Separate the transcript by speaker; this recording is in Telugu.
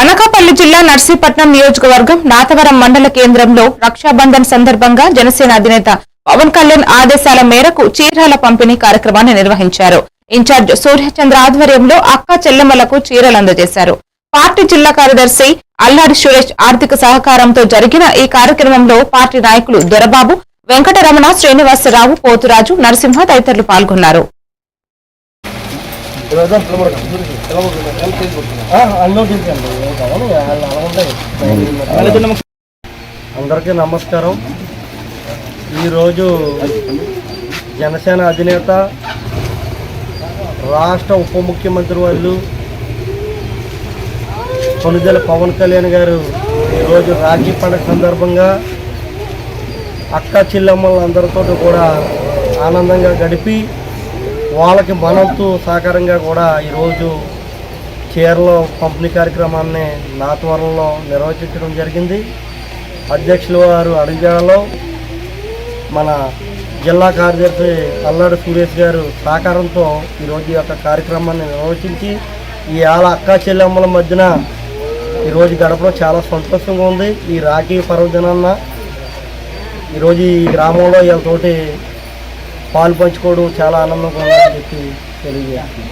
Speaker 1: అనకాపల్లి జిల్లా నర్సీపట్నం నియోజకవర్గం నాతవరం మండల కేంద్రంలో రక్షాబంధన్ సందర్భంగా జనసేన అధినేత పవన్ కళ్యాణ్ ఆదేశాల మేరకు చీరల పంపిణీ కార్యక్రమాన్ని నిర్వహించారు. ఇన్ఛార్జ్ సూర్యచంద్ర ఆధ్వర్యంలో అక్క చెల్లెమ్మలకు చీరలు అందజేశారు. పార్టీ జిల్లా కార్యదర్శి అల్లాడి సురేష్ ఆర్థిక సహకారంతో జరిగిన ఈ కార్యక్రమంలో పార్టీ నాయకులు దొరబాబు, వెంకటరమణ, శ్రీనివాసరావు, పోతురాజు, నరసింహ తదితరులు పాల్గొన్నారు.
Speaker 2: అందరికీ నమస్కారం. ఈరోజు జనసేన అధినేత రాష్ట్ర ఉప ముఖ్యమంత్రి వాళ్ళు కొనుగోలు పవన్ కళ్యాణ్ గారు ఈరోజు రాఖీ పండుగ సందర్భంగా అక్క చెల్లెమ్మలందరితో కూడా ఆనందంగా గడిపి వాళ్ళకి మనంతు సహకారంగా కూడా ఈరోజు చీరల పంపిణీ కార్యక్రమాన్ని నాతవరంలో నిర్వహించడం జరిగింది. అధ్యక్షుల వారు అడుగుజాడలో మన జిల్లా కార్యదర్శి అల్లాడి సురేష్ గారు సహకారంతో ఈరోజు ఈ యొక్క కార్యక్రమాన్ని నిర్వహించి ఈ అక్క చెల్లెమ్మల మధ్యన ఈరోజు గడపడం చాలా సంతోషంగా ఉంది. ఈ రాఖీ పర్వదినాన్న ఈరోజు ఈ గ్రామంలో వీళ్ళతోటి పాలు పంచుకోవడం చాలా ఆనందంగా ఉందని చెప్పి తెలియజేస్తుంది.